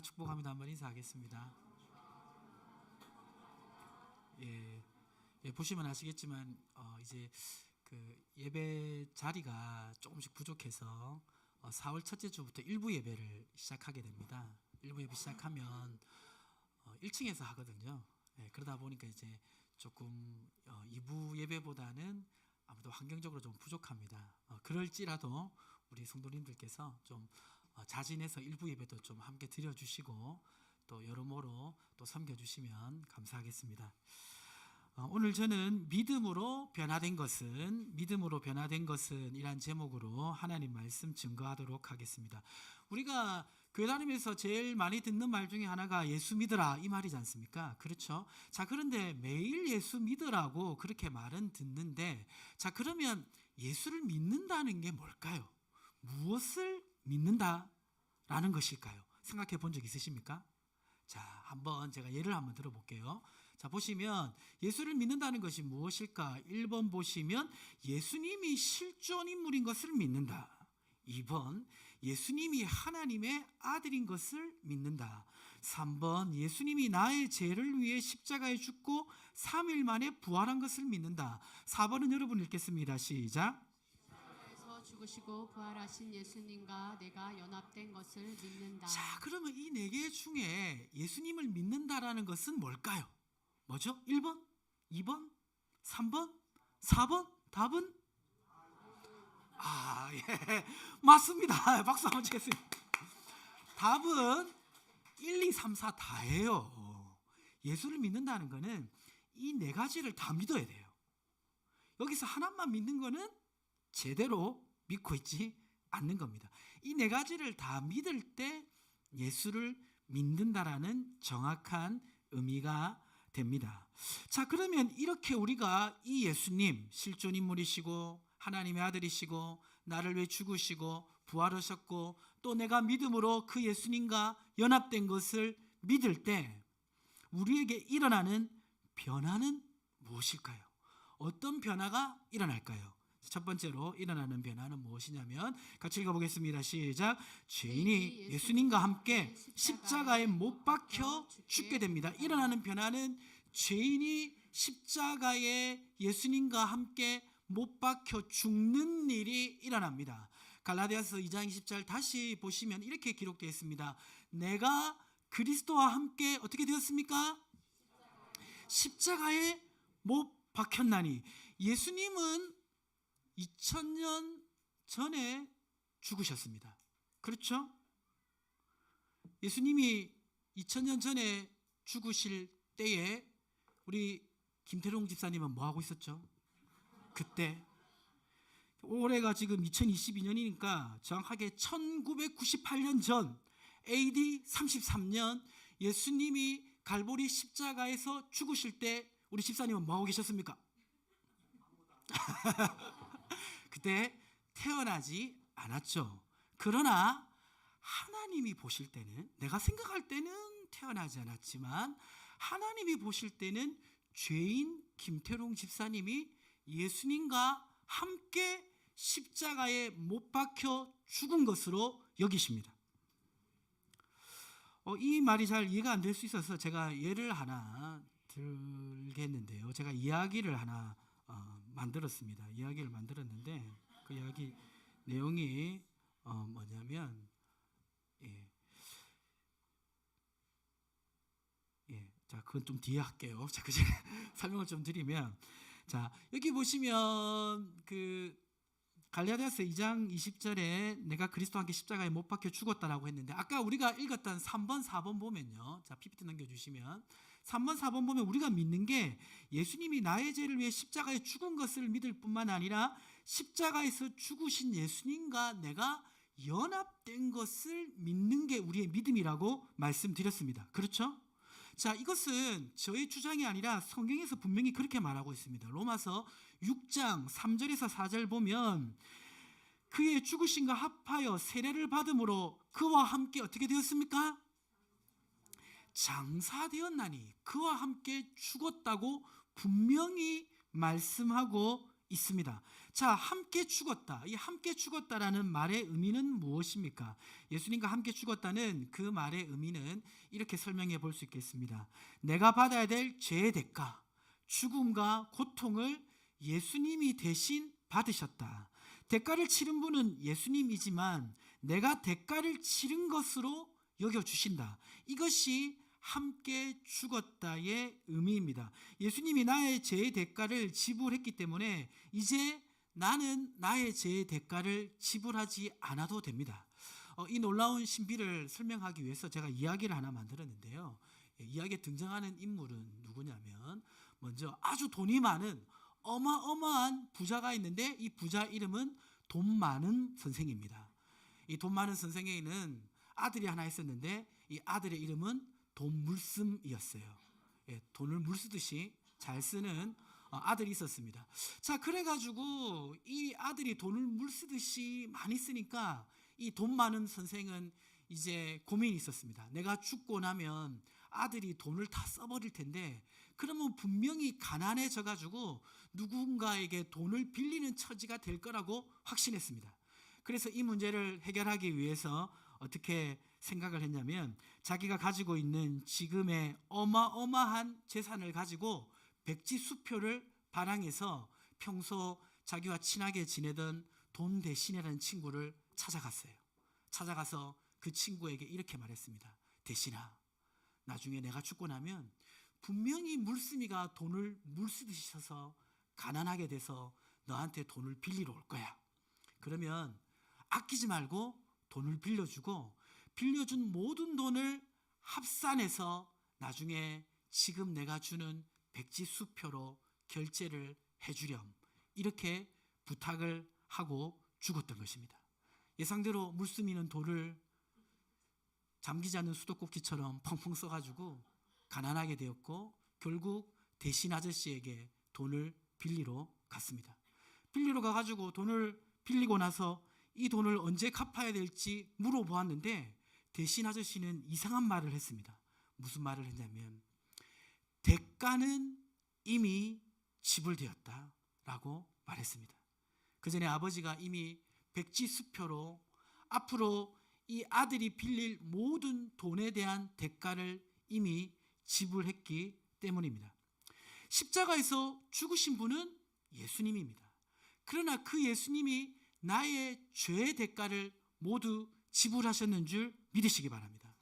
축복합니다. 축복합니다. 한번 인사하겠습니다. 보시면 아시겠지만 이제 그 예배 자리가 조금씩 부족해서 4월 첫째 주부터 일부 예배를 시작하게 됩니다. 일부 예배 시작하면 1층에서 하거든요. 그러다 보니까 이제 조금 2부 예배보다는 아무래도 환경적으로 좀 부족합니다. 그럴지라도 우리 성도님들께서 좀 자진해서 일부 예배도 좀 함께 드려주시고 또 여러모로 또 섬겨주시면 감사하겠습니다. 오늘 저는 믿음으로 변화된 것은 이란 제목으로 하나님 말씀 증거하도록 하겠습니다. 우리가 교회 다니면서 제일 많이 듣는 말 중에 하나가 예수 믿으라 이 말이지 않습니까? 그렇죠? 자, 그런데 매일 예수 믿으라고 그렇게 말은 듣는데, 자, 그러면 예수를 믿는다는 게 뭘까요? 무엇을 믿는다라는 것일까요? 생각해 본 적 있으십니까? 자, 한번 제가 예를 한번 들어볼게요. 자, 보시면 예수를 믿는다는 것이 무엇일까? 1번 보시면 예수님이 실존 인물인 것을 믿는다. 2번 예수님이 하나님의 아들인 것을 믿는다. 3번 예수님이 나의 죄를 위해 십자가에 죽고 3일 만에 부활한 것을 믿는다. 4번은 여러분 읽겠습니다. 시작. 죽으시고 부활하신 예수님과 내가 연합된 것을 믿는다. 자, 그러면 이 네 개 중에 예수님을 믿는다라는 것은 뭘까요? 뭐죠? 1번, 2번, 3번, 4번? 답은? 예, 맞습니다. 박수 한번 치겠습니다. 답은 1, 2, 3, 4 다예요. 예수를 믿는다는 것은 이 네 가지를 다 믿어야 돼요. 여기서 하나만 믿는 것은 제대로 믿고 있지 않는 겁니다. 이 네 가지를 다 믿을 때 예수를 믿는다라는 정확한 의미가 됩니다. 자, 그러면 이렇게 우리가 이 예수님 실존 인물이시고 하나님의 아들이시고 나를 위해 죽으시고 부활하셨고 또 내가 믿음으로 그 예수님과 연합된 것을 믿을 때 우리에게 일어나는 변화는 무엇일까요? 어떤 변화가 일어날까요? 첫 번째로 일어나는 변화는 무엇이냐면 같이 읽어보겠습니다. 시작. 죄인이 예수님과 함께 십자가에 못 박혀 죽게 됩니다. 일어나는 변화는 죄인이 십자가에 예수님과 함께 못 박혀 죽는 일이 일어납니다. 갈라디아서 2장 20절 다시 보시면 이렇게 기록되어 있습니다. 내가 그리스도와 함께 어떻게 되었습니까? 십자가에 못 박혔나니. 예수님은 2000년 전에 죽으셨습니다. 그렇죠? 예수님이 2000년 전에 죽으실 때에 우리 김태룡 집사님은 뭐 하고 있었죠? 그때 올해가 지금 2022년이니까 정확하게 1998년 전 AD 33년 예수님이 갈보리 십자가에서 죽으실 때 우리 집사님은 뭐 하고 계셨습니까? 그때 태어나지 않았죠. 그러나 하나님이 보실 때는, 내가 생각할 때는 태어나지 않았지만 하나님이 보실 때는 죄인 김태룡 집사님이 예수님과 함께 십자가에 못 박혀 죽은 것으로 여기십니다. 이 말이 잘 이해가 안 될 수 있어서 제가 예를 하나 들겠는데요. 제가 이야기를 하나 만들었습니다. 이야기를 만들었는데 그 이야기 내용이 뭐냐면 자, 그건 좀 뒤에 할게요. 자, 그 전에 설명을 좀 드리면, 자, 여기 보시면 그 갈라디아서 2장 20절에 내가 그리스도와 함께 십자가에 못 박혀 죽었다라고 했는데, 아까 우리가 읽었던 3번, 4번 보면요. 자, PPT 넘겨주시면 3번, 4번 보면 우리가 믿는 게 예수님이 나의 죄를 위해 십자가에 죽은 것을 믿을 뿐만 아니라 십자가에서 죽으신 예수님과 내가 연합된 것을 믿는 게 우리의 믿음이라고 말씀드렸습니다. 그렇죠? 자, 이것은 저의 주장이 아니라 성경에서 분명히 그렇게 말하고 있습니다. 로마서 6장 3절에서 4절 보면 그의 죽으심과 합하여 세례를 받음으로 그와 함께 어떻게 되었습니까? 장사되었나니 그와 함께 죽었다고 분명히 말씀하고 있습니다. 자, 함께 죽었다. 이 함께 죽었다라는 말의 의미는 무엇입니까? 예수님과 함께 죽었다는 그 말의 의미는 이렇게 설명해 볼 수 있겠습니다. 내가 받아야 될 죄의 대가, 죽음과 고통을 예수님이 대신 받으셨다. 대가를 치른 분은 예수님이지만 내가 대가를 치른 것으로 여겨주신다. 이것이 함께 죽었다의 의미입니다. 예수님이 나의 죄의 대가를 지불했기 때문에 이제 나는 나의 죄의 대가를 지불하지 않아도 됩니다. 이 놀라운 신비를 설명하기 위해서 제가 이야기를 하나 만들었는데요. 이야기에 등장하는 인물은 누구냐면 먼저 아주 돈이 많은 어마어마한 부자가 있는데 이 부자 이름은 돈 많은 선생입니다. 이 돈 많은 선생에게는 아들이 하나 있었는데 이 아들의 이름은 돈 물씀이었어요. 돈을 물 쓰듯이 잘 쓰는 아들이 있었습니다. 자, 그래가지고 이 아들이 돈을 물 쓰듯이 많이 쓰니까 이 돈 많은 선생은 이제 고민이 있었습니다. 내가 죽고 나면 아들이 돈을 다 써버릴 텐데 그러면 분명히 가난해져가지고 누군가에게 돈을 빌리는 처지가 될 거라고 확신했습니다. 그래서 이 문제를 해결하기 위해서 어떻게 생각을 했냐면 자기가 가지고 있는 지금의 어마어마한 재산을 가지고 백지수표를 발행해서 평소 자기와 친하게 지내던 돈 대신이라는 친구를 찾아갔어요. 찾아가서 그 친구에게 이렇게 말했습니다. 대신아, 나중에 내가 죽고 나면 분명히 물쓰미가 돈을 물쓰듯이 써서 가난하게 돼서 너한테 돈을 빌리러 올 거야. 그러면 아끼지 말고 돈을 빌려주고 빌려준 모든 돈을 합산해서 나중에 지금 내가 주는 백지수표로 결제를 해주렴. 이렇게 부탁을 하고 죽었던 것입니다. 예상대로 물쓰미는 돈을 잠기지 않는 수도꼭지처럼 펑펑 써가지고 가난하게 되었고 결국 대신 아저씨에게 돈을 빌리러 갔습니다. 빌리러 가가지고 돈을 빌리고 나서 이 돈을 언제 갚아야 될지 물어보았는데 대신 아저씨는 이상한 말을 했습니다. 무슨 말을 했냐면 대가는 이미 지불되었다라고 말했습니다. 그 전에 아버지가 이미 백지수표로 앞으로 이 아들이 빌릴 모든 돈에 대한 대가를 이미 지불했기 때문입니다. 십자가에서 죽으신 분은 예수님입니다. 그러나 그 예수님이 나의 죄의 대가를 모두 지불하셨는 줄 믿으시기 바랍니다.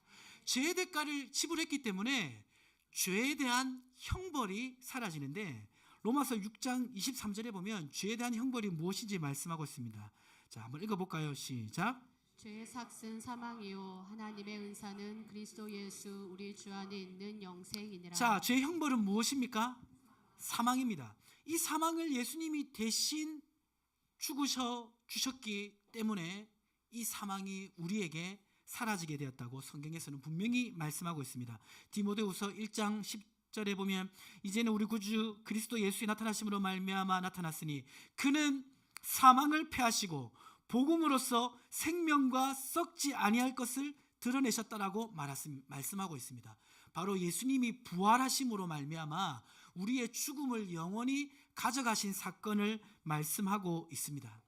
죄의 대가를 지불했기 때문에 죄에 대한 형벌이 사라지는데 로마서 6장 23절에 보면 죄에 대한 형벌이 무엇인지 말씀하고 있습니다. 자, 한번 읽어볼까요? 시작. 죄의 삭은 사망이요 하나님의 은사는 그리스도 예수 우리 주 안에 있는 영생이니라. 자, 죄의 형벌은 무엇입니까? 사망입니다. 이 사망을 예수님이 대신 죽으셔 주셨기 때문에 이 사망이 우리에게 사라지게 되었다고 성경에서는 분명히 말씀하고 있습니다. 디모데후서 1장 10절에 보면 이제는 우리 구주 그리스도 예수의 나타나심으로 말미암아 나타났으니 그는 사망을 패하시고 복음으로써 생명과 썩지 아니할 것을 드러내셨다라고 말씀하고 있습니다. 바로 예수님이 부활하심으로 말미암아 우리의 죽음을 영원히 가져가신 사건을 말씀하고 있습니다.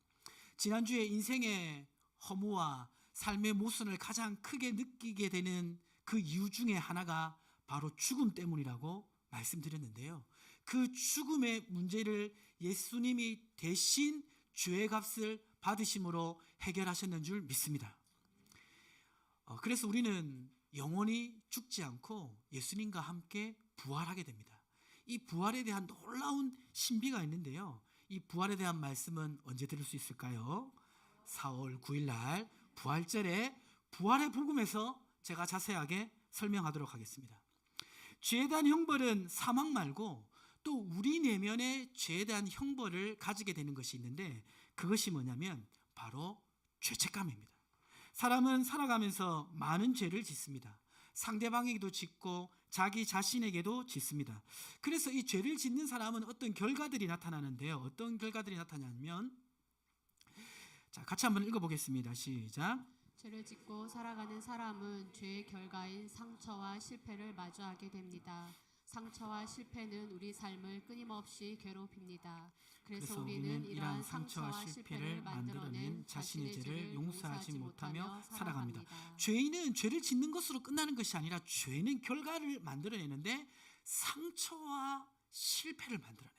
지난주에 인생의 허무와 삶의 모순을 가장 크게 느끼게 되는 그 이유 중에 하나가 바로 죽음 때문이라고 말씀드렸는데요. 그 죽음의 문제를 예수님이 대신 죄의 값을 받으심으로 해결하셨는 줄 믿습니다. 그래서 우리는 영원히 죽지 않고 예수님과 함께 부활하게 됩니다. 이 부활에 대한 놀라운 신비가 있는데요. 이 부활에 대한 말씀은 언제 들을 수 있을까요? 4월 9일 날 부활절에 부활의 복음에서 제가 자세하게 설명하도록 하겠습니다. 죄에 대한 형벌은 사망 말고 또 우리 내면의 죄에 대한 형벌을 가지게 되는 것이 있는데 그것이 뭐냐면 바로 죄책감입니다. 사람은 살아가면서 많은 죄를 짓습니다. 상대방에게도 짓고 자기 자신에게도 짓습니다. 그래서 이 죄를 짓는 사람은 어떤 결과들이 나타나는데요. 어떤 결과들이 나타나냐면 자, 같이 한번 읽어보겠습니다. 시작. 죄를 짓고 살아가는 사람은 죄의 결과인 상처와 실패를 마주하게 됩니다. 상처와 실패는 우리 삶을 끊임없이 괴롭힙니다. 그래서 그래서 우리는 이러한 상처와 실패를 만들어낸 자신의 죄를 용서하지 못하며 살아갑니다. 죄인은 죄를 짓는 것으로 끝나는 것이 아니라 죄는 결과를 만들어내는데 상처와 실패를 만들어냅니다.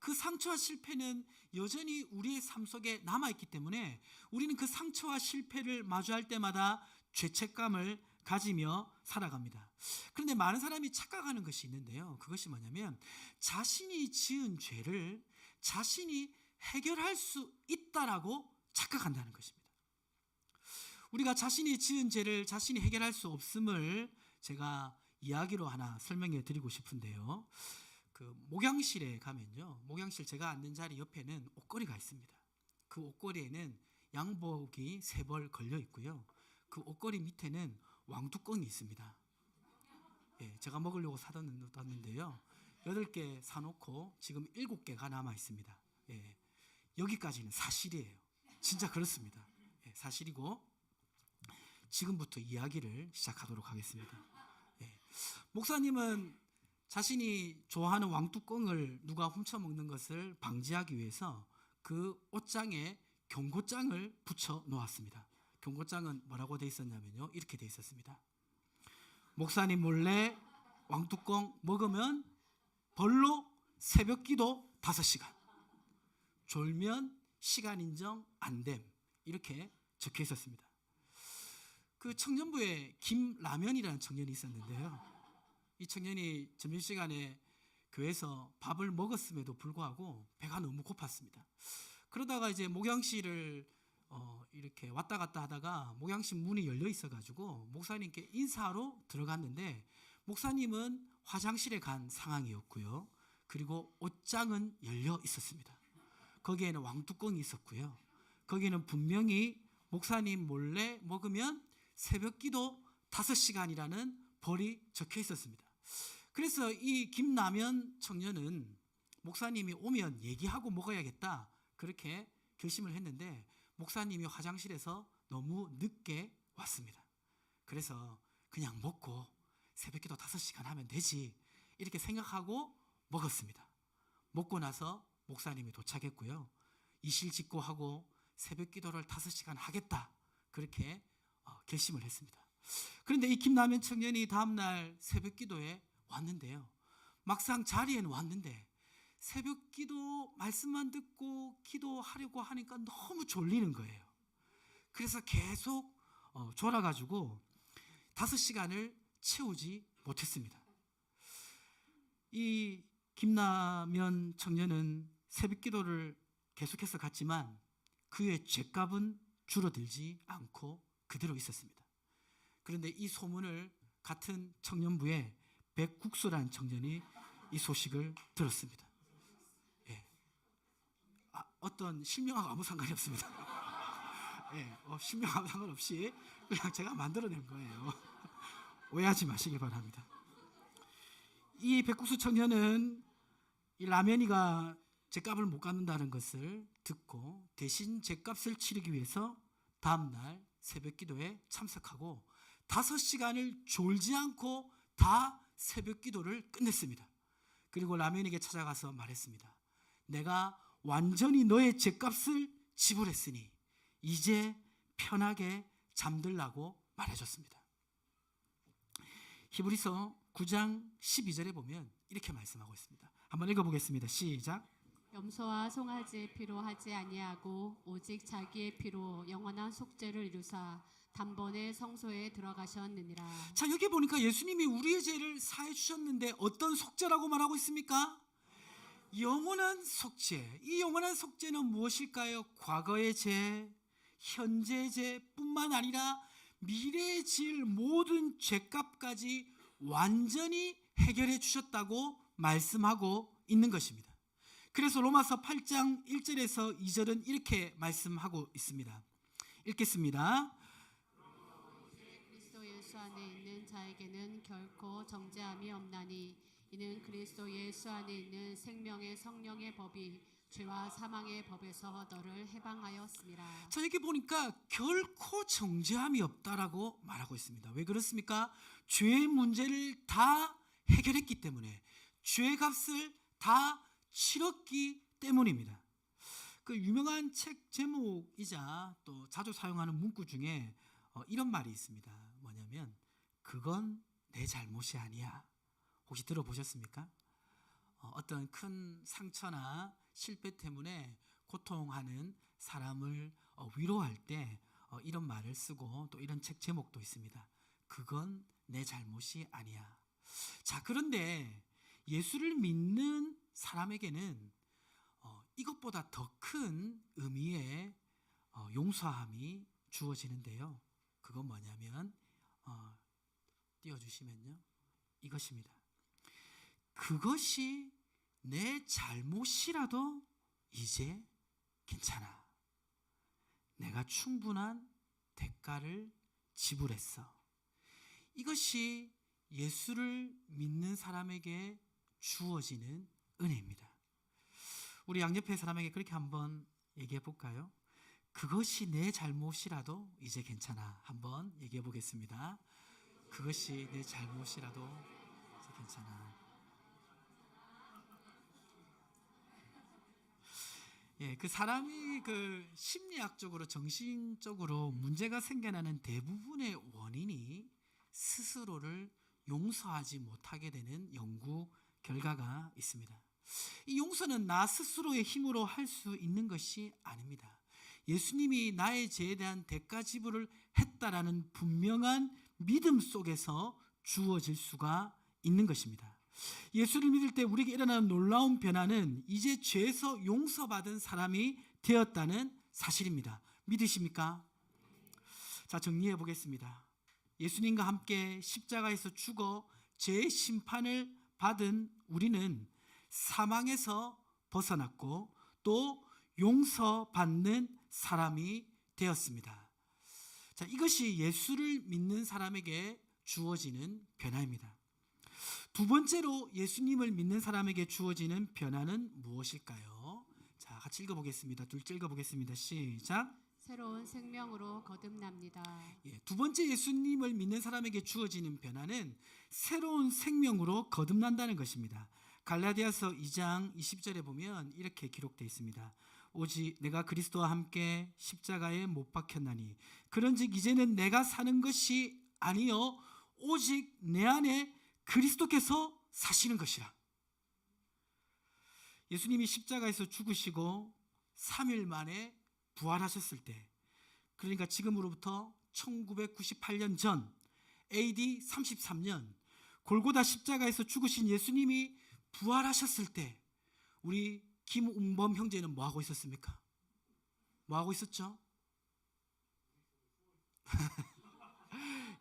그 상처와 실패는 여전히 우리의 삶 속에 남아있기 때문에 우리는 그 상처와 실패를 마주할 때마다 죄책감을 가지며 살아갑니다. 그런데 많은 사람이 착각하는 것이 있는데요. 그것이 뭐냐면 자신이 지은 죄를 자신이 해결할 수 있다라고 착각한다는 것입니다. 우리가 자신이 지은 죄를 자신이 해결할 수 없음을 제가 이야기로 하나 설명해 드리고 싶은데요. 그 목양실에 가면요, 목양실 제가 앉는 자리 옆에는 옷걸이가 있습니다. 그 옷걸이에는 양복이 3벌 걸려 있고요. 그 옷걸이 밑에는 왕뚜껑이 있습니다. 예, 제가 먹으려고 사뒀는데요. 8개 사놓고 지금 7개가 남아 있습니다. 예, 여기까지는 사실이에요. 진짜 그렇습니다. 예, 사실이고 지금부터 이야기를 시작하도록 하겠습니다. 예, 목사님은 자신이 좋아하는 왕뚜껑을 누가 훔쳐먹는 것을 방지하기 위해서 그 옷장에 경고장을 붙여 놓았습니다. 경고장은 뭐라고 돼 있었냐면요, 이렇게 돼 있었습니다. 목사님 몰래 왕뚜껑 먹으면 벌로 새벽기도 5시간, 졸면 시간 인정 안 됨, 이렇게 적혀 있었습니다. 그 청년부에 김라면이라는 청년이 있었는데요. 이 청년이 점심시간에 교회에서 밥을 먹었음에도 불구하고 배가 너무 고팠습니다. 그러다가 이제 목양실을 이렇게 왔다 갔다 하다가 목양실 문이 열려 있어가지고 목사님께 인사하러 들어갔는데 목사님은 화장실에 간 상황이었고요. 그리고 옷장은 열려 있었습니다. 거기에는 왕뚜껑이 있었고요. 거기는 분명히 목사님 몰래 먹으면 새벽기도 5시간이라는 벌이 적혀 있었습니다. 그래서 이 김라면 청년은 목사님이 오면 얘기하고 먹어야겠다, 그렇게 결심을 했는데 목사님이 화장실에서 너무 늦게 왔습니다. 그래서 그냥 먹고 새벽기도 5시간 하면 되지, 이렇게 생각하고 먹었습니다. 먹고 나서 목사님이 도착했고요. 이실직고하고 새벽기도를 5시간 하겠다, 그렇게 결심을 했습니다. 그런데 이 김라면 청년이 다음날 새벽기도에 왔는데요. 막상 자리에는 왔는데 새벽기도 말씀만 듣고 기도하려고 하니까 너무 졸리는 거예요. 그래서 계속 졸아가지고 5시간을 채우지 못했습니다. 이 김라면 청년은 새벽기도를 계속해서 갔지만 그의 죄값은 줄어들지 않고 그대로 있었습니다. 그런데 이 소문을 같은 청년부의 백국수라는 청년이 이 소식을 들었습니다. 예. 어떤 실명하고 아무 상관이 없습니다. 예, 실명하고 상관없이 그냥 제가 만들어낸 거예요. 오해하지 마시길 바랍니다. 이 백국수 청년은 이 라면이가 죗값을 못 갚는다는 것을 듣고 대신 죗값을 치르기 위해서 다음날 새벽기도에 참석하고 5시간을 졸지 않고 다 새벽기도를 끝냈습니다. 그리고 라면에게 찾아가서 말했습니다. 내가 완전히 너의 죗값을 지불했으니 이제 편하게 잠들라고 말해줬습니다. 히브리서 9장 12절에 보면 이렇게 말씀하고 있습니다. 한번 읽어보겠습니다. 시작. 염소와 송아지의 피로 하지 아니하고 오직 자기의 피로 영원한 속죄를 이루사 단번에 성소에 들어가셨느니라. 자, 여기 보니까 예수님이 우리의 죄를 사해 주셨는데 어떤 속죄라고 말하고 있습니까? 영원한 속죄. 이 영원한 속죄는 무엇일까요? 과거의 죄, 현재의 죄뿐만 아니라 미래에 지을 모든 죄값까지 완전히 해결해 주셨다고 말씀하고 있는 것입니다. 그래서 로마서 8장 1절에서 2절은 이렇게 말씀하고 있습니다. 읽겠습니다. 그리스도 예수 안에 있는 자에게는 결코 정죄함이 없나니 이는 그리스도 예수 안에 있는 생명의 성령의 법이 죄와 사망의 법에서 너를 해방하였습니다. 자, 여기 보니까 결코 정죄함이 없다라고 말하고 있습니다. 왜 그렇습니까? 죄의 문제를 다 해결했기 때문에, 죄값을 다 치렀기 때문입니다. 그 유명한 책 제목이자 또 자주 사용하는 문구 중에 이런 말이 있습니다. 뭐냐면 그건 내 잘못이 아니야. 혹시 들어보셨습니까? 어떤 큰 상처나 실패 때문에 고통하는 사람을 위로할 때 이런 말을 쓰고, 또 이런 책 제목도 있습니다. 그건 내 잘못이 아니야. 자, 그런데 예수를 믿는 사람에게는 이것보다 더 큰 의미의 용서함이 주어지는데요. 그건 뭐냐면 띄워주시면요, 이것입니다. 그것이 내 잘못이라도 이제 괜찮아. 내가 충분한 대가를 지불했어. 이것이 예수를 믿는 사람에게 주어지는 은혜입니다. 우리 양옆의 사람에게 그렇게 한번 얘기해 볼까요? 그것이 내 잘못이라도 이제 괜찮아. 한번 얘기해 보겠습니다. 그것이 내 잘못이라도 이제 괜찮아. 예, 그 사람이 그 심리학적으로, 정신적으로 문제가 생겨나는 대부분의 원인이 스스로를 용서하지 못하게 되는 연구 결과가 있습니다. 이 용서는 나 스스로의 힘으로 할 수 있는 것이 아닙니다. 예수님이 나의 죄에 대한 대가 지불을 했다라는 분명한 믿음 속에서 주어질 수가 있는 것입니다. 예수를 믿을 때 우리에게 일어나는 놀라운 변화는 이제 죄에서 용서받은 사람이 되었다는 사실입니다. 믿으십니까? 자, 정리해 보겠습니다. 예수님과 함께 십자가에서 죽어 죄의 심판을 받은 우리는 사망에서 벗어났고 또 용서받는 사람이 되었습니다. 자, 이것이 예수를 믿는 사람에게 주어지는 변화입니다. 두 번째로 예수님을 믿는 사람에게 주어지는 변화는 무엇일까요? 자, 같이 읽어보겠습니다. 둘째 읽어보겠습니다. 시작. 새로운 생명으로 거듭납니다. 예, 두 번째 예수님을 믿는 사람에게 주어지는 변화는 새로운 생명으로 거듭난다는 것입니다. 갈라디아서 2장 20절에 보면 이렇게 기록되어 있습니다. 오직 내가 그리스도와 함께 십자가에 못 박혔나니 그런즉 이제는 내가 사는 것이 아니요 오직 내 안에 그리스도께서 사시는 것이라. 예수님이 십자가에서 죽으시고 3일 만에 부활하셨을 때, 그러니까 지금으로부터 1998년 전 AD 33년 골고다 십자가에서 죽으신 예수님이 부활하셨을 때 우리 김웅범 형제는 뭐 하고 있었습니까? 뭐 하고 있었죠?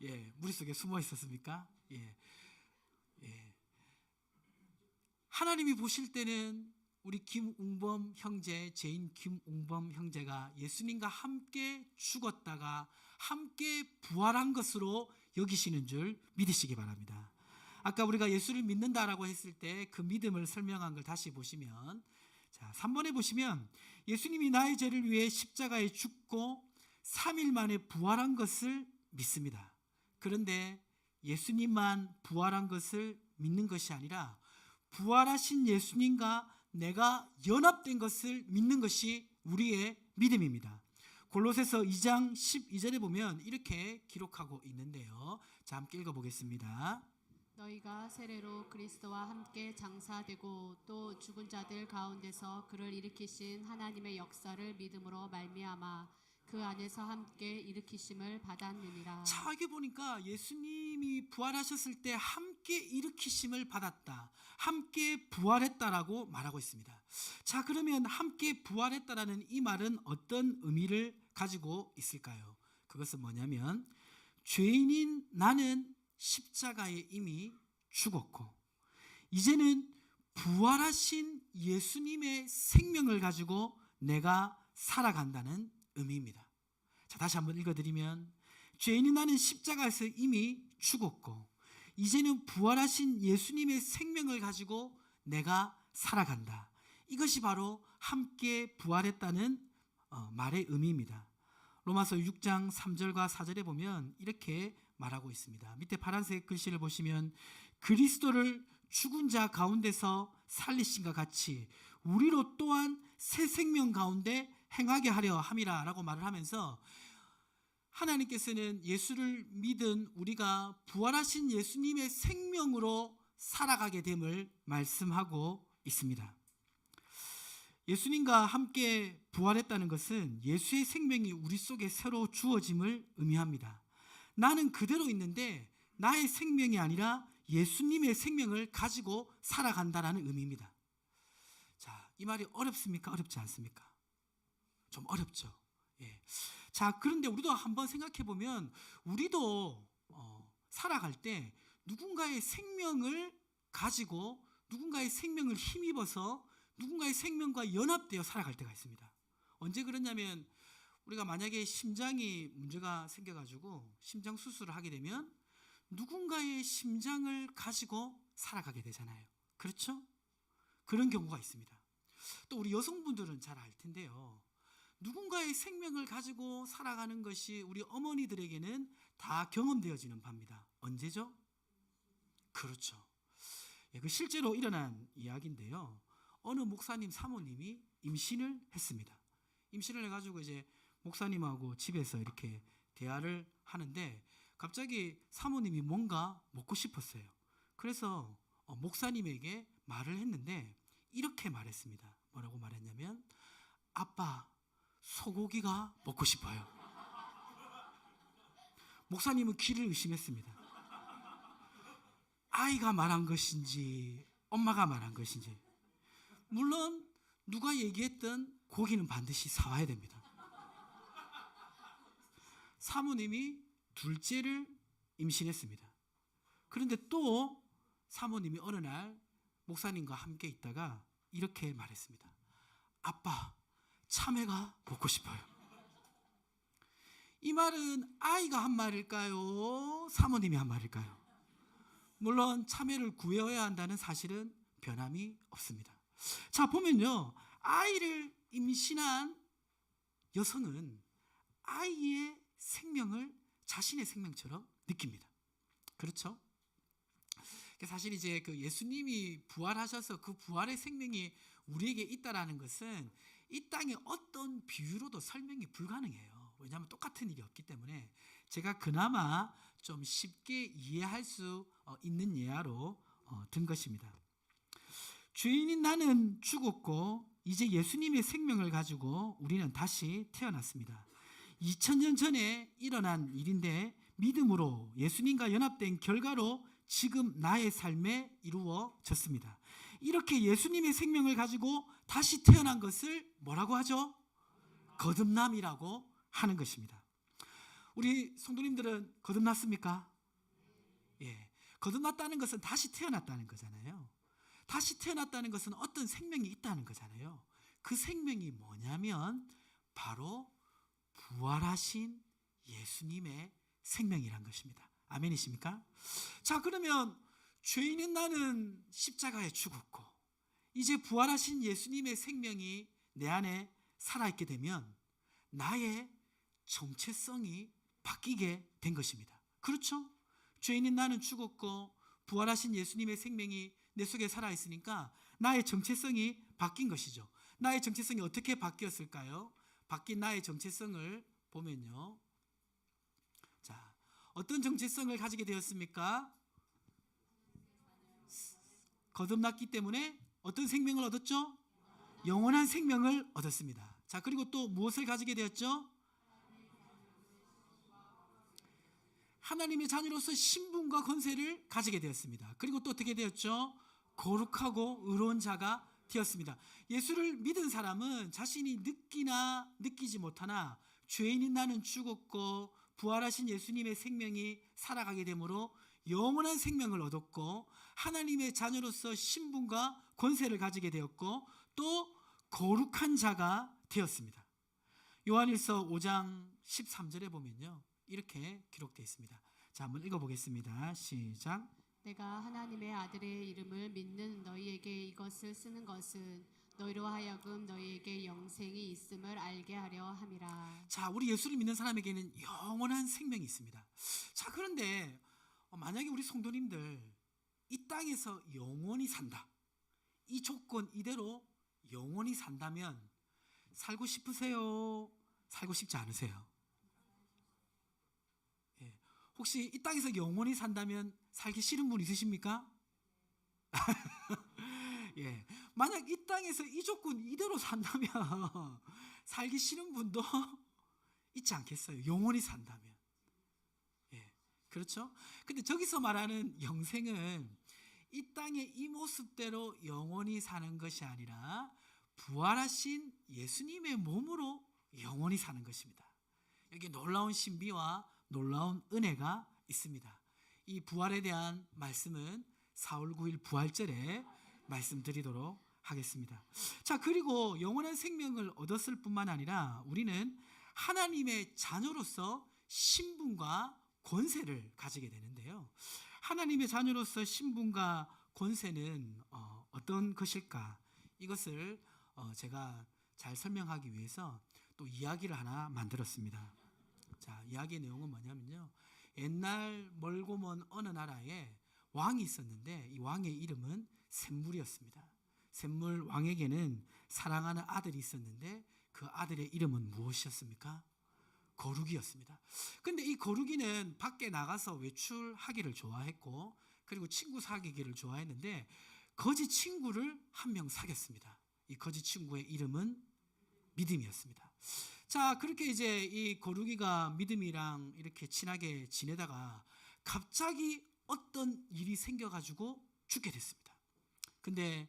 예, 머릿속에 숨어 있었습니까? 예. 하나님이 보실 때는 우리 김웅범 형제, 제인 김웅범 형제가 예수님과 함께 죽었다가 함께 부활한 것으로 여기시는 줄 믿으시기 바랍니다. 아까 우리가 예수를 믿는다라고 했을 때 그 믿음을 설명한 걸 다시 보시면, 자, 3번에 보시면 예수님이 나의 죄를 위해 십자가에 죽고 3일 만에 부활한 것을 믿습니다. 그런데 예수님만 부활한 것을 믿는 것이 아니라 부활하신 예수님과 내가 연합된 것을 믿는 것이 우리의 믿음입니다. 골로새서 2장 12절에 보면 이렇게 기록하고 있는데요. 자, 함께 읽어보겠습니다. 너희가 세례로 그리스도와 함께 장사되고 또 죽은 자들 가운데서 그를 일으키신 하나님의 역사를 믿음으로 말미암아 그 안에서 함께 일으키심을 받았느니라. 자, 여기 보니까 예수님이 부활하셨을 때 함께 일으키심을 받았다, 함께 부활했다라고 말하고 있습니다. 자, 그러면 함께 부활했다라는 이 말은 어떤 의미를 가지고 있을까요? 그것은 뭐냐면 죄인인 나는 십자가에 이미 죽었고 이제는 부활하신 예수님의 생명을 가지고 내가 살아간다는 의미입니다. 자, 다시 한번 읽어드리면 죄인인 나는 십자가에서 이미 죽었고 이제는 부활하신 예수님의 생명을 가지고 내가 살아간다. 이것이 바로 함께 부활했다는 말의 의미입니다. 로마서 6장 3절과 4절에 보면 이렇게 말하고 있습니다. 밑에 파란색 글씨를 보시면 그리스도를 죽은 자 가운데서 살리신과 같이 우리로 또한 새 생명 가운데 행하게 하려 함이라 라고 말을 하면서, 하나님께서는 예수를 믿은 우리가 부활하신 예수님의 생명으로 살아가게 됨을 말씀하고 있습니다. 예수님과 함께 부활했다는 것은 예수의 생명이 우리 속에 새로 주어짐을 의미합니다. 나는 그대로 있는데 나의 생명이 아니라 예수님의 생명을 가지고 살아간다는 의미입니다. 자, 이 말이 어렵습니까? 어렵지 않습니까? 좀 어렵죠. 예. 자, 그런데 우리도 한번 생각해 보면 우리도 살아갈 때 누군가의 생명을 가지고 누군가의 생명을 힘입어서 누군가의 생명과 연합되어 살아갈 때가 있습니다. 언제 그러냐면, 우리가 만약에 심장이 문제가 생겨가지고 심장 수술을 하게 되면 누군가의 심장을 가지고 살아가게 되잖아요. 그렇죠? 그런 경우가 있습니다. 또 우리 여성분들은 잘 알 텐데요, 누군가의 생명을 가지고 살아가는 것이 우리 어머니들에게는 다 경험되어지는 바입니다. 언제죠? 그렇죠. 그 실제로 일어난 이야기인데요. 어느 목사님 사모님이 임신을 했습니다. 임신을 해가지고 이제 목사님하고 집에서 이렇게 대화를 하는데 갑자기 사모님이 뭔가 먹고 싶었어요. 그래서 목사님에게 말을 했는데 이렇게 말했습니다. 뭐라고 말했냐면, 아빠, 소고기가 먹고 싶어요. 목사님은 귀를 의심했습니다. 아이가 말한 것인지 엄마가 말한 것인지. 물론 누가 얘기했든 고기는 반드시 사와야 됩니다. 사모님이 둘째를 임신했습니다. 그런데 또 사모님이 어느 날 목사님과 함께 있다가 이렇게 말했습니다. 아빠, 참외가 먹고 싶어요. 이 말은 아이가 한 말일까요? 사모님이 한 말일까요? 물론 참외를 구해야 한다는 사실은 변함이 없습니다. 자, 보면요, 아이를 임신한 여성은 아이의 생명을 자신의 생명처럼 느낍니다. 그렇죠? 사실 이제 그 예수님이 부활하셔서 그 부활의 생명이 우리에게 있다라는 것은 이 땅의 어떤 비유로도 설명이 불가능해요. 왜냐하면 똑같은 일이 없기 때문에 제가 그나마 좀 쉽게 이해할 수 있는 예화로 든 것입니다. 죄인인 나는 죽었고 이제 예수님의 생명을 가지고 우리는 다시 태어났습니다. 2000년 전에 일어난 일인데 믿음으로 예수님과 연합된 결과로 지금 나의 삶에 이루어졌습니다. 이렇게 예수님의 생명을 가지고 다시 태어난 것을 뭐라고 하죠? 거듭남이라고 하는 것입니다. 우리 성도님들은 거듭났습니까? 예, 거듭났다는 것은 다시 태어났다는 거잖아요. 다시 태어났다는 것은 어떤 생명이 있다는 거잖아요. 그 생명이 뭐냐면 바로 부활하신 예수님의 생명이란 것입니다. 아멘이십니까? 자, 그러면 죄인인 나는 십자가에 죽었고 이제 부활하신 예수님의 생명이 내 안에 살아있게 되면 나의 정체성이 바뀌게 된 것입니다. 그렇죠? 죄인인 나는 죽었고 부활하신 예수님의 생명이 내 속에 살아있으니까 나의 정체성이 바뀐 것이죠. 나의 정체성이 어떻게 바뀌었을까요? 바뀐 나의 정체성을 보면요, 자, 어떤 정체성을 가지게 되었습니까? 거듭났기 때문에 어떤 생명을 얻었죠? 영원한 생명을 얻었습니다. 자, 그리고 또 무엇을 가지게 되었죠? 하나님의 자녀로서 신분과 권세를 가지게 되었습니다. 그리고 또 어떻게 되었죠? 거룩하고 의로운 자가 되었습니다. 예수를 믿은 사람은 자신이 느끼나 느끼지 못하나 죄인인 나는 죽었고 부활하신 예수님의 생명이 살아가게 되므로 영원한 생명을 얻었고 하나님의 자녀로서 신분과 권세를 가지게 되었고 또 거룩한 자가 되었습니다. 요한일서 5장 13절에 보면요, 이렇게 기록되어 있습니다. 자, 한번 읽어보겠습니다. 시작. 내가 하나님의 아들의 이름을 믿는 너희에게 이것을 쓰는 것은 너희로 하여금 너희에게 영생이 있음을 알게 하려 함이라. 자, 우리 예수를 믿는 사람에게는 영원한 생명이 있습니다. 자, 그런데 만약에 우리 성도님들 이 땅에서 영원히 산다. 이 조건 이대로 영원히 산다면 살고 싶으세요? 살고 싶지 않으세요? 예. 혹시 이 땅에서 영원히 산다면 살기 싫은 분 있으십니까? 예. 만약 이 땅에서 이 조건 이대로 산다면 살기 싫은 분도 있지 않겠어요? 영원히 산다면. 예. 그렇죠? 근데 저기서 말하는 영생은 이 땅의 이 모습대로 영원히 사는 것이 아니라 부활하신 예수님의 몸으로 영원히 사는 것입니다. 여기 놀라운 신비와 놀라운 은혜가 있습니다. 이 부활에 대한 말씀은 4월 9일 부활절에 말씀드리도록 하겠습니다. 자, 그리고 영원한 생명을 얻었을 뿐만 아니라 우리는 하나님의 자녀로서 신분과 권세를 가지게 되는데요. 하나님의 자녀로서 신분과 권세는 어떤 것일까? 이것을 제가 잘 설명하기 위해서 또 이야기를 하나 만들었습니다. 자, 이야기의 내용은 뭐냐면요. 옛날 멀고 먼 어느 나라에 왕이 있었는데 이 왕의 이름은 샘물이었습니다. 샘물 왕에게는 사랑하는 아들이 있었는데 그 아들의 이름은 무엇이었습니까? 거루기였습니다. 근데 이 거루기는 밖에 나가서 외출하기를 좋아했고 그리고 친구 사귀기를 좋아했는데 거지 친구를 한 명 사귀었습니다. 이 거지 친구의 이름은 믿음이었습니다. 자, 그렇게 이제 이 거루기가 믿음이랑 이렇게 친하게 지내다가 갑자기 어떤 일이 생겨가지고 죽게 됐습니다. 근데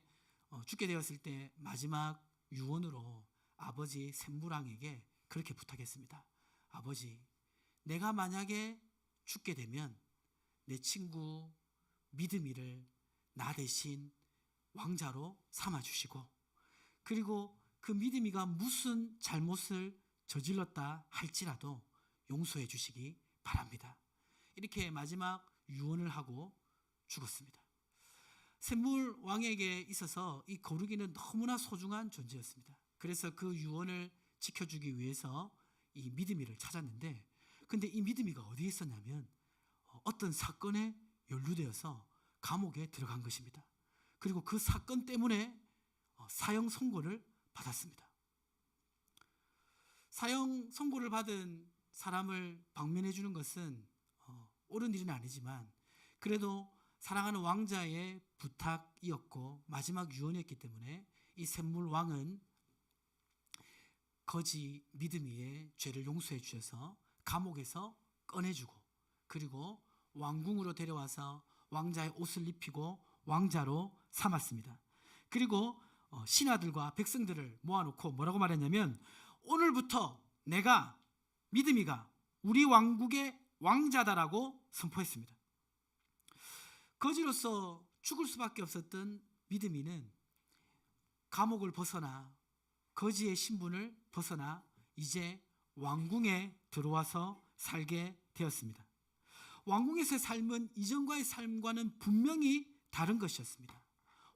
죽게 되었을 때 마지막 유언으로 아버지 샘물왕에게 그렇게 부탁했습니다. 아버지, 내가 만약에 죽게 되면 내 친구 믿음이를 나 대신 왕자로 삼아주시고 그리고 그 믿음이가 무슨 잘못을 저질렀다 할지라도 용서해 주시기 바랍니다. 이렇게 마지막 유언을 하고 죽었습니다. 샘물 왕에게 있어서 이 거루기는 너무나 소중한 존재였습니다. 그래서 그 유언을 지켜주기 위해서 이 믿음이를 찾았는데 근데 이 믿음이가 어디에 있었냐면 어떤 사건에 연루되어서 감옥에 들어간 것입니다. 그리고 그 사건 때문에 사형 선고를 받았습니다. 사형 선고를 받은 사람을 방면해 주는 것은 옳은 일은 아니지만 그래도 사랑하는 왕자의 부탁이었고 마지막 유언이었기 때문에 이 샘물 왕은 거지 믿음이의 죄를 용서해 주셔서 감옥에서 꺼내주고 그리고 왕궁으로 데려와서 왕자의 옷을 입히고 왕자로 삼았습니다. 그리고 신하들과 백성들을 모아놓고 뭐라고 말했냐면 오늘부터 내가 믿음이가 우리 왕국의 왕자다라고 선포했습니다. 거지로서 죽을 수밖에 없었던 믿음이는 감옥을 벗어나 거지의 신분을 벗어나 이제 왕궁에 들어와서 살게 되었습니다. 왕궁에서의 삶은 이전과의 삶과는 분명히 다른 것이었습니다.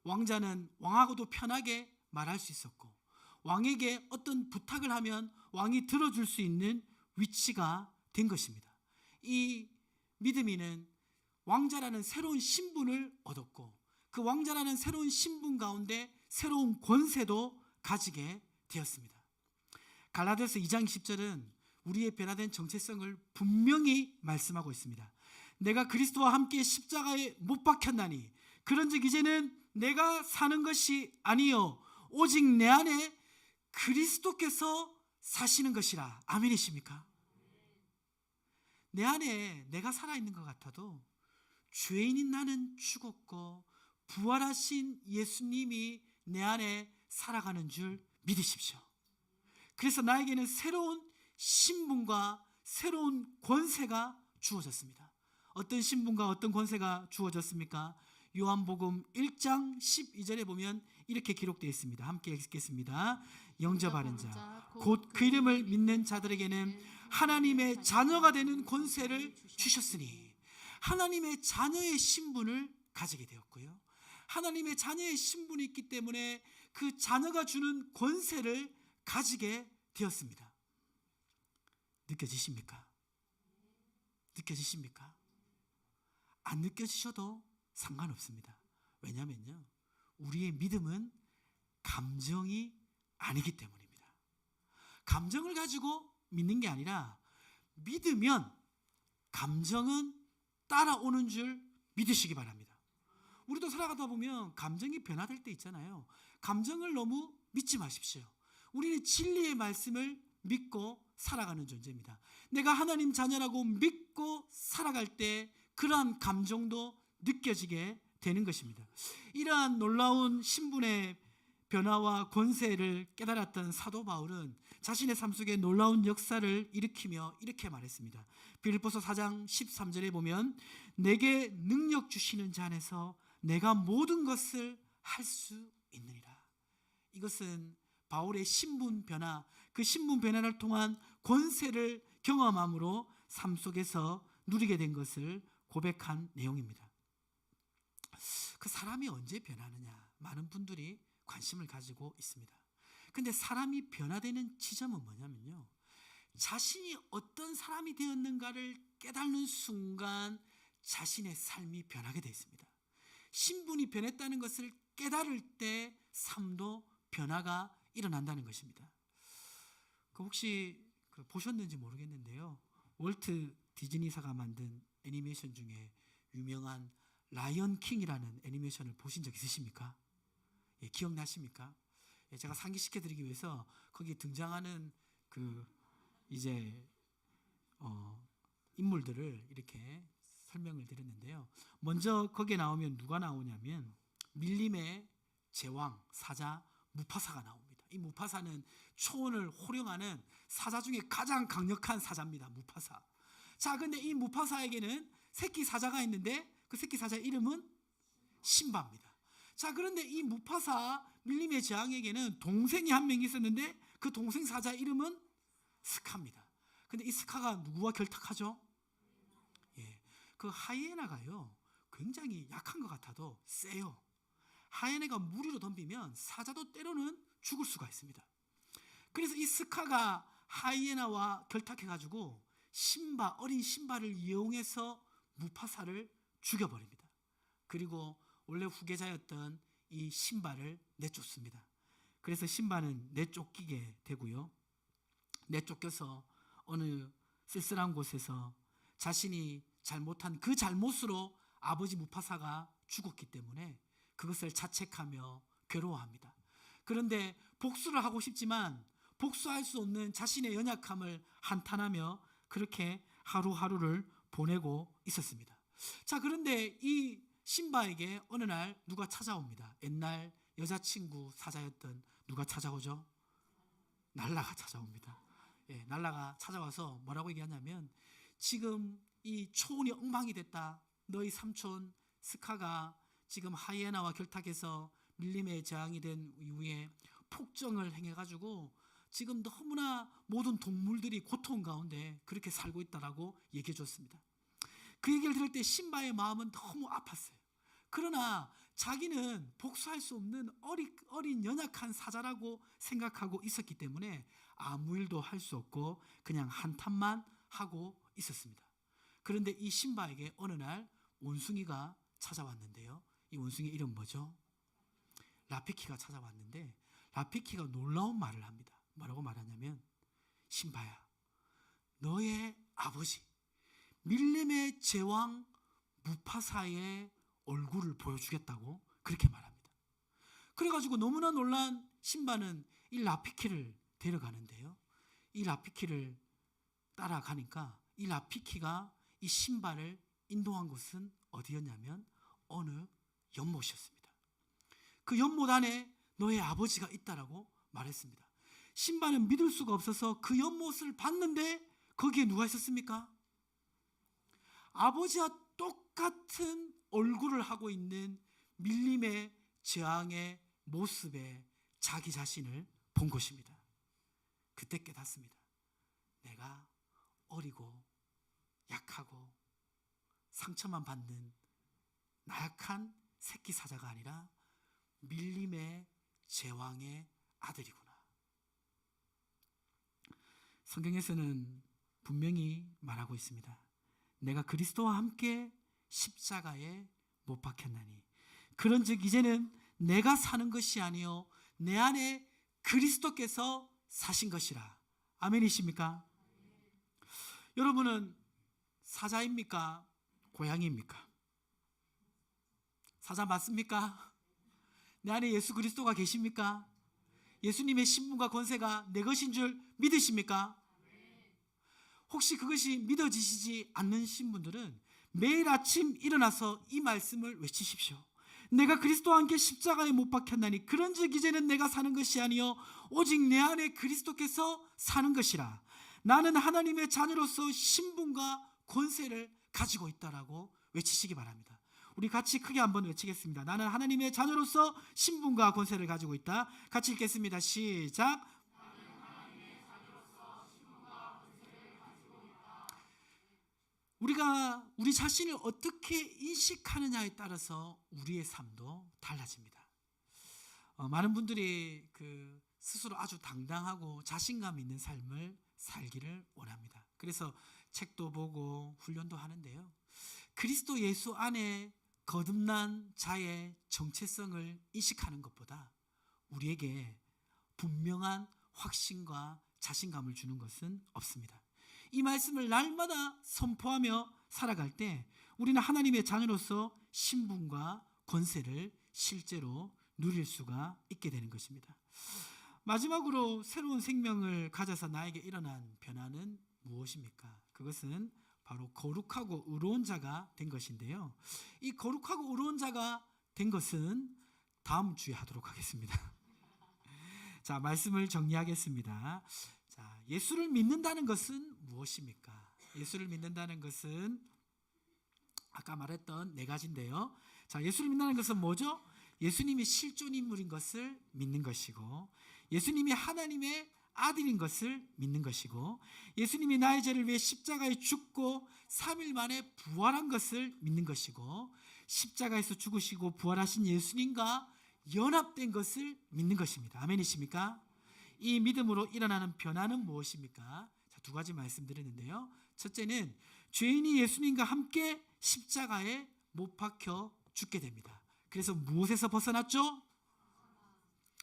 왕자는 왕하고도 편하게 말할 수 있었고 왕에게 어떤 부탁을 하면 왕이 들어줄 수 있는 위치가 된 것입니다. 이 믿음이는 왕자라는 새로운 신분을 얻었고 그 왕자라는 새로운 신분 가운데 새로운 권세도 가지게 되었습니다. 갈라디아서 2장 10절은 우리의 변화된 정체성을 분명히 말씀하고 있습니다. 내가 그리스도와 함께 십자가에 못 박혔나니 그런즉 이제는 내가 사는 것이 아니요 오직 내 안에 그리스도께서 사시는 것이라. 아멘이십니까? 내 안에 내가 살아있는 것 같아도 죄인인 나는 죽었고 부활하신 예수님이 내 안에 살아가는 줄 믿으십시오. 그래서 나에게는 새로운 신분과 새로운 권세가 주어졌습니다. 어떤 신분과 어떤 권세가 주어졌습니까? 요한복음 1장 12절에 보면 이렇게 기록되어 있습니다. 함께 읽겠습니다. 영접하는 자 곧 그 이름을 믿는 자들에게는 하나님의 자녀가 되는 권세를 주셨으니 하나님의 자녀의 신분을 가지게 되었고요. 하나님의 자녀의 신분이 있기 때문에 그 자녀가 주는 권세를 가지게 되었습니다. 느껴지십니까? 느껴지십니까? 안 느껴지셔도 상관없습니다. 왜냐면요, 우리의 믿음은 감정이 아니기 때문입니다. 감정을 가지고 믿는 게 아니라 믿으면 감정은 따라오는 줄 믿으시기 바랍니다. 우리도 살아가다 보면 감정이 변화될 때 있잖아요. 감정을 너무 믿지 마십시오. 우리는 진리의 말씀을 믿고 살아가는 존재입니다. 내가 하나님 자녀라고 믿고 살아갈 때 그러한 감정도 느껴지게 되는 것입니다. 이러한 놀라운 신분의 변화와 권세를 깨달았던 사도 바울은 자신의 삶 속에 놀라운 역사를 일으키며 이렇게 말했습니다. 빌립보서 4장 13절에 보면 내게 능력 주시는 자 안에서 내가 모든 것을 할 수 있느니라. 이것은 바울의 신분 변화, 그 신분 변화를 통한 권세를 경험함으로 삶 속에서 누리게 된 것을 고백한 내용입니다. 그 사람이 언제 변하느냐, 많은 분들이 관심을 가지고 있습니다. 근데 사람이 변화되는 지점은 뭐냐면요, 자신이 어떤 사람이 되었는가를 깨닫는 순간 자신의 삶이 변하게 되어 있습니다. 신분이 변했다는 것을 깨달을 때 삶도 변화가 일어난다는 것입니다. 혹시 보셨는지 모르겠는데요, 월트 디즈니사가 만든 애니메이션 중에 유명한 라이언 킹이라는 애니메이션을 보신 적 있으십니까? 예, 기억나십니까? 예, 제가 상기시켜드리기 위해서 거기 등장하는 인물들을 이렇게 설명을 드렸는데요. 먼저 거기에 나오면 누가 나오냐면 밀림의 제왕 사자 무파사가 나옵니다. 이 무파사는 초원을 호령하는 사자 중에 가장 강력한 사자입니다. 무파사. 자, 근데 이 무파사에게는 새끼 사자가 있는데 그 새끼 사자의 이름은 심바입니다. 자, 그런데 이 무파사 밀림의 제왕에게는 동생이 한 명 있었는데 그 동생 사자 이름은 스카입니다. 근데 이 스카가 누구와 결탁하죠? 예, 그 하이에나가요 굉장히 약한 것 같아도 세요. 하이에나가 무리로 덤비면 사자도 때로는 죽을 수가 있습니다. 그래서 이 스카가 하이에나와 결탁해가지고 어린 신바를 이용해서 무파사를 죽여버립니다. 그리고 원래 후계자였던 이 신바를 내쫓습니다. 그래서 신바는 내쫓기게 되고요, 내쫓겨서 어느 쓸쓸한 곳에서 자신이 잘못한 그 잘못으로 아버지 무파사가 죽었기 때문에 그것을 자책하며 괴로워합니다. 그런데 복수를 하고 싶지만 복수할 수 없는 자신의 연약함을 한탄하며 그렇게 하루하루를 보내고 있었습니다. 자, 그런데 이 신바에게 어느 날 누가 찾아옵니다. 옛날 여자친구 사자였던 누가 찾아오죠? 날라가 찾아옵니다. 예, 날라가 찾아와서 뭐라고 얘기하냐면 지금 이 초원이 엉망이 됐다. 너희 삼촌 스카가 지금 하이에나와 결탁해서 밀림의 제왕이 된 이후에 폭정을 행해가지고 지금 너무나 모든 동물들이 고통 가운데 그렇게 살고 있다라고 얘기해 줬습니다. 그 얘기를 들을 때 신바의 마음은 너무 아팠어요. 그러나 자기는 복수할 수 없는 어린 연약한 사자라고 생각하고 있었기 때문에 아무 일도 할 수 없고 그냥 한탄만 하고 있었습니다. 그런데 이 신바에게 어느 날 원숭이가 찾아왔는데요, 이 원숭이 이름 뭐죠? 라피키가 찾아왔는데 라피키가 놀라운 말을 합니다. 뭐라고 말하냐면 신바야, 너의 아버지 밀림의 제왕 무파사의 얼굴을 보여주겠다고 그렇게 말합니다. 그래가지고 너무나 놀란 신바는 이 라피키를 데려가는데요, 이 라피키를 따라가니까 이 라피키가 이 신바를 인도한 곳은 어디였냐면 어느 연못이었습니다. 그 연못 안에 너의 아버지가 있다라고 말했습니다. 신바는 믿을 수가 없어서 그 연못을 봤는데 거기에 누가 있었습니까? 아버지와 똑같은 얼굴을 하고 있는 밀림의 제왕의 모습에 자기 자신을 본 것입니다. 그때 깨닫습니다. 내가 어리고 약하고 상처만 받는 나약한 새끼 사자가 아니라 밀림의 제왕의 아들이구나. 성경에서는 분명히 말하고 있습니다. 내가 그리스도와 함께 십자가에 못 박혔나니 그런즉 이제는 내가 사는 것이 아니요 내 안에 그리스도께서 사신 것이라. 아멘이십니까? 여러분은 사자입니까? 고양이입니까? 사자 맞습니까? 내 안에 예수 그리스도가 계십니까? 예수님의 신분과 권세가 내 것인 줄 믿으십니까? 혹시 그것이 믿어지시지 않으신 분들은 매일 아침 일어나서 이 말씀을 외치십시오. 내가 그리스도와 함께 십자가에 못 박혔나니 그런즉 이제는 내가 사는 것이 아니요 오직 내 안에 그리스도께서 사는 것이라. 나는 하나님의 자녀로서 신분과 권세를 가지고 있다라고 외치시기 바랍니다. 우리 같이 크게 한번 외치겠습니다. 나는 하나님의 자녀로서 신분과 권세를 가지고 있다. 같이 읽겠습니다. 시작. 우리가 우리 자신을 어떻게 인식하느냐에 따라서 우리의 삶도 달라집니다. 많은 분들이 스스로 아주 당당하고 자신감 있는 삶을 살기를 원합니다. 그래서 책도 보고 훈련도 하는데요. 그리스도 예수 안에 거듭난 자의 정체성을 인식하는 것보다 우리에게 분명한 확신과 자신감을 주는 것은 없습니다. 이 말씀을 날마다 선포하며 살아갈 때 우리는 하나님의 자녀로서 신분과 권세를 실제로 누릴 수가 있게 되는 것입니다. 마지막으로 새로운 생명을 가져서 나에게 일어난 변화는 무엇입니까? 그것은 바로 거룩하고 의로운 자가 된 것인데요. 이 거룩하고 의로운 자가 된 것은 다음 주에 하도록 하겠습니다. 자, 말씀을 정리하겠습니다. 자, 예수를 믿는다는 것은 무엇입니까? 예수를 믿는다는 것은 아까 말했던 네 가지인데요. 자, 예수를 믿는다는 것은 뭐죠? 예수님이 실존 인물인 것을 믿는 것이고, 예수님이 하나님의 아들인 것을 믿는 것이고, 예수님이 나의 죄를 위해 십자가에 죽고 3일 만에 부활한 것을 믿는 것이고, 십자가에서 죽으시고 부활하신 예수님과 연합된 것을 믿는 것입니다. 아멘이십니까? 이 믿음으로 일어나는 변화는 무엇입니까? 자, 두 가지 말씀드렸는데요. 첫째는 죄인이 예수님과 함께 십자가에 못 박혀 죽게 됩니다. 그래서 무엇에서 벗어났죠?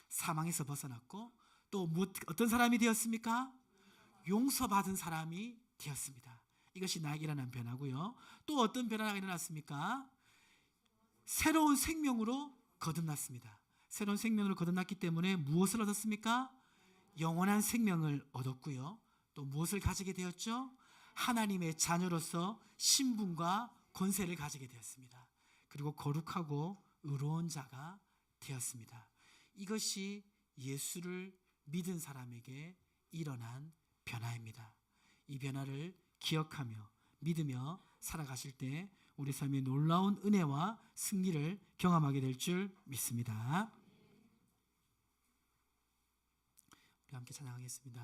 사망에서 벗어났고, 또 어떤 사람이 되었습니까? 용서받은 사람이 되었습니다. 이것이 나에게 일어난 변화고요. 또 어떤 변화가 일어났습니까? 새로운 생명으로 거듭났습니다. 새로운 생명으로 거듭났기 때문에 무엇을 얻었습니까? 영원한 생명을 얻었고요. 또 무엇을 가지게 되었죠? 하나님의 자녀로서 신분과 권세를 가지게 되었습니다. 그리고 거룩하고 의로운 자가 되었습니다. 이것이 예수를 믿은 사람에게 일어난 변화입니다. 이 변화를 기억하며 믿으며 살아가실 때 우리 삶의 놀라운 은혜와 승리를 경험하게 될 줄 믿습니다. 우리 함께 찬양하겠습니다.